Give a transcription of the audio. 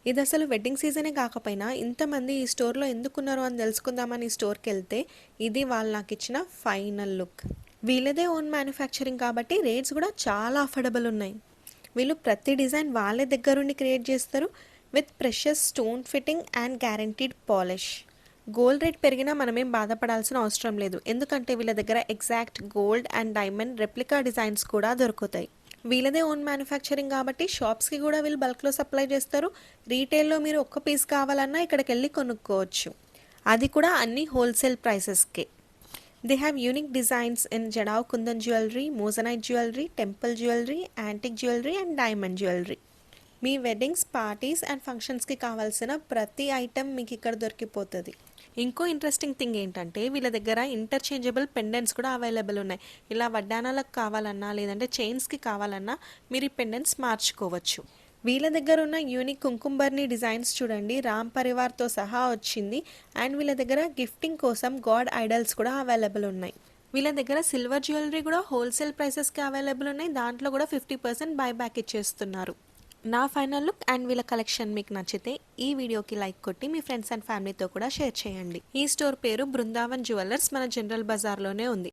ఇది అసలు వెడ్డింగ్ సీజనే కాకపోయినా ఇంతమంది ఈ స్టోర్లో ఎందుకున్నారు అని తెలుసుకుందామని ఈ స్టోర్కి వెళ్తే ఇది వాళ్ళు నాకు ఇచ్చిన ఫైనల్ లుక్. వీళ్ళదే ఓన్ మ్యానుఫ్యాక్చరింగ్ కాబట్టి రేట్స్ కూడా చాలా అఫోర్డబుల్ ఉన్నాయి. వీళ్ళు ప్రతి డిజైన్ వాళ్ళే దగ్గరుండి క్రియేట్ చేస్తారు with precious stone fitting and guaranteed polish. Gold rate పెరిగినా మనమేం బాధపడాల్సిన అవసరం లేదు, ఎందుకంటే వీళ్ళ దగ్గర exact gold and diamond replica designs కూడా దొరుకుతాయి. వీళ్ళదే ఓన్ మ్యానుఫ్యాక్చరింగ్ కాబట్టి షాప్స్కి కూడా వీళ్ళు బల్క్లో సప్లై చేస్తారు. రీటైల్లో మీరు ఒక్క పీస్ కావాలన్నా ఇక్కడికి వెళ్ళి కొనుక్కోవచ్చు, అది కూడా అన్ని హోల్సేల్ ప్రైసెస్కే. They have unique designs in jadau kundan jewellery, moissanite jewellery, temple jewellery, antique jewellery and diamond jewellery. మీ వెడ్డింగ్స్, పార్టీస్ అండ్ ఫంక్షన్స్కి కావాల్సిన ప్రతి ఐటెం మీకు ఇక్కడ దొరికిపోతుంది. ఇంకో ఇంట్రెస్టింగ్ థింగ్ ఏంటంటే వీళ్ళ దగ్గర ఇంటర్చేంజబుల్ పెండెంట్స్ కూడా అవైలబుల్ ఉన్నాయి. ఇలా వడ్డానాలకు కావాలన్నా లేదంటే చైన్స్కి కావాలన్నా మీరు ఈ పెండెంట్స్ మార్చుకోవచ్చు. వీళ్ళ దగ్గర ఉన్న యూనిక్ కుంకుంబర్ని డిజైన్స్ చూడండి, రామ్ పరివార్తో సహా వచ్చింది. అండ్ వీళ్ళ దగ్గర గిఫ్టింగ్ కోసం గాడ్ ఐడల్స్ కూడా అవైలబుల్ ఉన్నాయి. వీళ్ళ దగ్గర సిల్వర్ జ్యువెలరీ కూడా హోల్సేల్ ప్రైసెస్కి అవైలబుల్ ఉన్నాయి, దాంట్లో కూడా 50% బైబ్యాక్ ఇచ్చేస్తున్నారు. నా ఫైనల్ లుక్ అండ్ వీళ్ళ కలెక్షన్ మీకు నచ్చితే ఈ వీడియోకి లైక్ కొట్టి మీ ఫ్రెండ్స్ అండ్ ఫ్యామిలీతో కూడా షేర్ చేయండి. ఈ స్టోర్ పేరు బృందావన్ జ్యువెలర్స్, మన జనరల్ బజార్లోనే ఉంది.